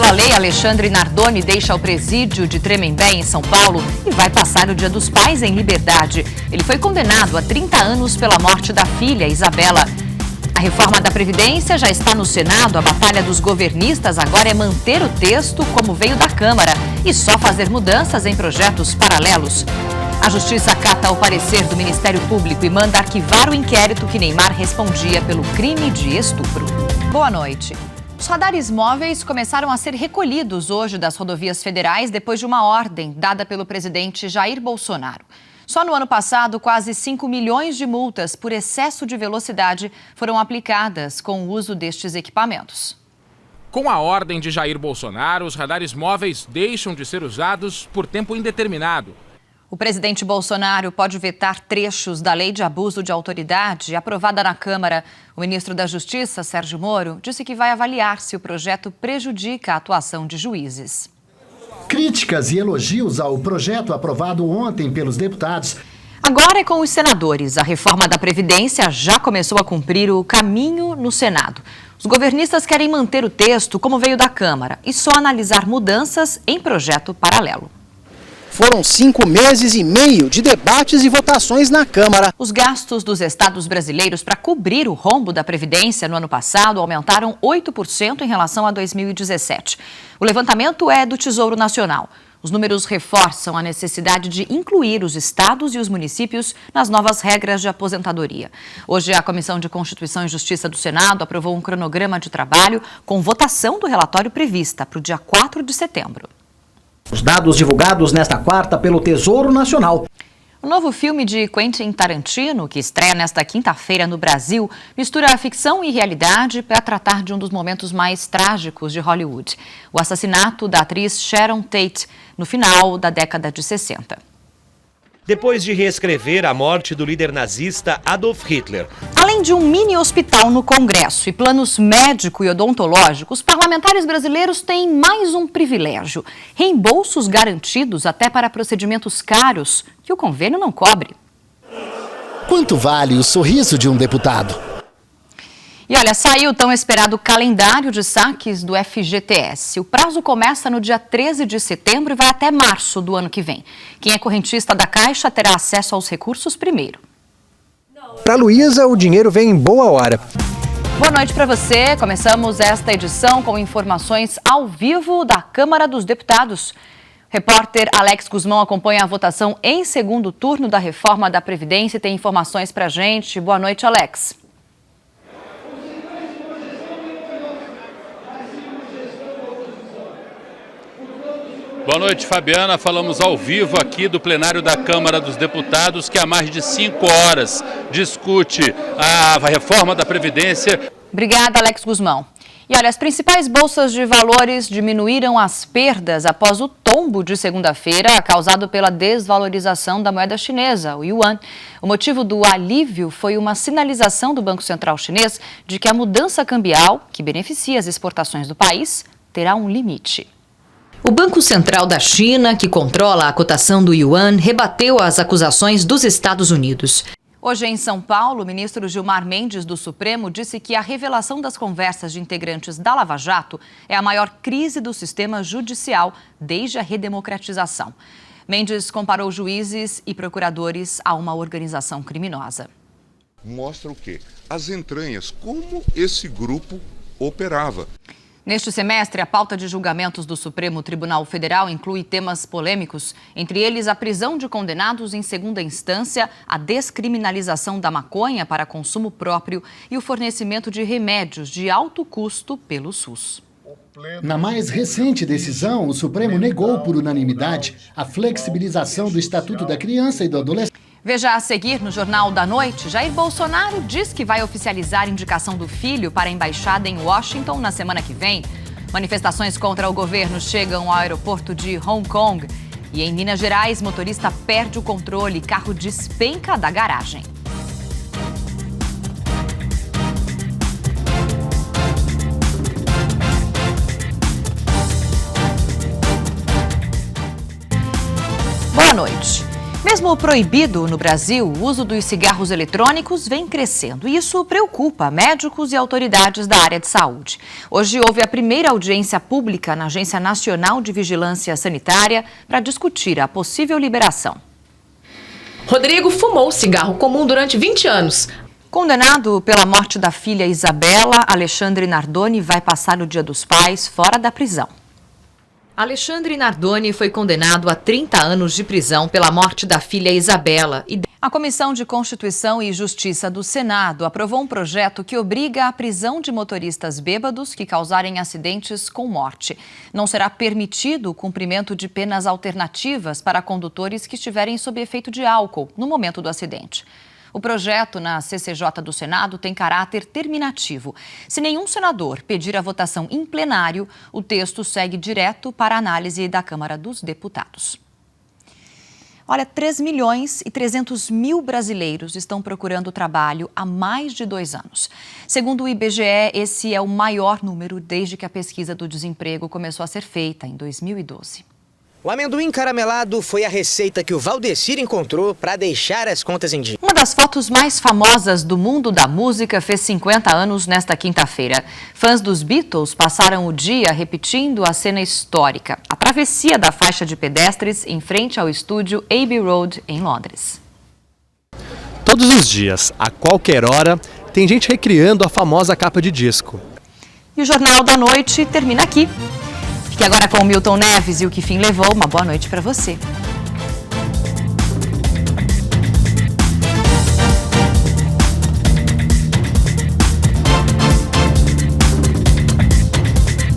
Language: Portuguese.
pela lei, Alexandre Nardoni deixa o presídio de Tremembé, em São Paulo, e vai passar o Dia dos Pais em liberdade. Ele foi condenado a 30 anos pela morte da filha, Isabela. A reforma da Previdência já está no Senado. A batalha dos governistas agora é manter o texto como veio da Câmara e só fazer mudanças em projetos paralelos. A Justiça acata o parecer do Ministério Público e manda arquivar o inquérito que Neymar respondia pelo crime de estupro. Boa noite. Os radares móveis começaram a ser recolhidos hoje das rodovias federais depois de uma ordem dada pelo presidente Jair Bolsonaro. Só no ano passado, quase 5 milhões de multas por excesso de velocidade foram aplicadas com o uso destes equipamentos. Com a ordem de Jair Bolsonaro, os radares móveis deixam de ser usados por tempo indeterminado. O presidente Bolsonaro pode vetar trechos da lei de abuso de autoridade aprovada na Câmara. O ministro da Justiça, Sérgio Moro, disse que vai avaliar se o projeto prejudica a atuação de juízes. Críticas e elogios ao projeto aprovado ontem pelos deputados. Agora é com os senadores. A reforma da Previdência já começou a cumprir o caminho no Senado. Os governistas querem manter o texto como veio da Câmara e só analisar mudanças em projeto paralelo. Foram 5 meses e meio de debates e votações na Câmara. Os gastos dos estados brasileiros para cobrir o rombo da Previdência no ano passado aumentaram 8% em relação a 2017. O levantamento é do Tesouro Nacional. Os números reforçam a necessidade de incluir os estados e os municípios nas novas regras de aposentadoria. Hoje, a Comissão de Constituição e Justiça do Senado aprovou um cronograma de trabalho com votação do relatório prevista para o dia 4 de setembro. Os dados divulgados nesta quarta pelo Tesouro Nacional. O novo filme de Quentin Tarantino, que estreia nesta quinta-feira no Brasil, mistura ficção e realidade para tratar de um dos momentos mais trágicos de Hollywood: o assassinato da atriz Sharon Tate, no final da década de 60. Depois de reescrever a morte do líder nazista Adolf Hitler. Além de um mini hospital no Congresso e planos médico e odontológicos, os parlamentares brasileiros têm mais um privilégio: reembolsos garantidos até para procedimentos caros que o convênio não cobre. Quanto vale o sorriso de um deputado? E olha, saiu o tão esperado calendário de saques do FGTS. O prazo começa no dia 13 de setembro e vai até março do ano que vem. Quem é correntista da Caixa terá acesso aos recursos primeiro. Para Luísa, o dinheiro vem em boa hora. Boa noite para você. Começamos esta edição com informações ao vivo da Câmara dos Deputados. O repórter Alex Guzmão acompanha a votação em segundo turno da reforma da Previdência e tem informações para a gente. Boa noite, Alex. Boa noite, Fabiana. Falamos ao vivo aqui do plenário da Câmara dos Deputados, que há mais de 5 horas discute a reforma da Previdência. Obrigada, Alex Guzmão. E olha, as principais bolsas de valores diminuíram as perdas após o tombo de segunda-feira causado pela desvalorização da moeda chinesa, o yuan. O motivo do alívio foi uma sinalização do Banco Central chinês de que a mudança cambial, que beneficia as exportações do país, terá um limite. O Banco Central da China, que controla a cotação do yuan, rebateu as acusações dos Estados Unidos. Hoje, em São Paulo, o ministro Gilmar Mendes, do Supremo, disse que a revelação das conversas de integrantes da Lava Jato é a maior crise do sistema judicial desde a redemocratização. Mendes comparou juízes e procuradores a uma organização criminosa. Mostra o quê? As entranhas, como esse grupo operava. Neste semestre, a pauta de julgamentos do Supremo Tribunal Federal inclui temas polêmicos, entre eles a prisão de condenados em segunda instância, a descriminalização da maconha para consumo próprio e o fornecimento de remédios de alto custo pelo SUS. Na mais recente decisão, o Supremo negou por unanimidade a flexibilização do Estatuto da Criança e do Adolescente. Veja a seguir no Jornal da Noite, Jair Bolsonaro diz que vai oficializar a indicação do filho para a embaixada em Washington na semana que vem. Manifestações contra o governo chegam ao aeroporto de Hong Kong. E em Minas Gerais, motorista perde o controle e carro despenca da garagem. Boa noite. Mesmo proibido no Brasil, o uso dos cigarros eletrônicos vem crescendo e isso preocupa médicos e autoridades da área de saúde. Hoje houve a primeira audiência pública na Agência Nacional de Vigilância Sanitária para discutir a possível liberação. Rodrigo fumou cigarro comum durante 20 anos. Condenado pela morte da filha Isabela, Alexandre Nardoni vai passar o Dia dos Pais fora da prisão. Alexandre Nardoni foi condenado a 30 anos de prisão pela morte da filha Isabela. A Comissão de Constituição e Justiça do Senado aprovou um projeto que obriga a prisão de motoristas bêbados que causarem acidentes com morte. Não será permitido o cumprimento de penas alternativas para condutores que estiverem sob efeito de álcool no momento do acidente. O projeto na CCJ do Senado tem caráter terminativo. Se nenhum senador pedir a votação em plenário, o texto segue direto para a análise da Câmara dos Deputados. Olha, 3.300.000 brasileiros estão procurando trabalho há mais de 2 anos. Segundo o IBGE, esse é o maior número desde que a pesquisa do desemprego começou a ser feita em 2012. O amendoim caramelado foi a receita que o Valdecir encontrou para deixar as contas em dia. Uma das fotos mais famosas do mundo da música fez 50 anos nesta quinta-feira. Fãs dos Beatles passaram o dia repetindo a cena histórica, a travessia da faixa de pedestres em frente ao estúdio Abbey Road, em Londres. Todos os dias, a qualquer hora, tem gente recriando a famosa capa de disco. E o Jornal da Noite termina aqui. Fique agora com o Milton Neves e o que fim levou. Uma boa noite para você.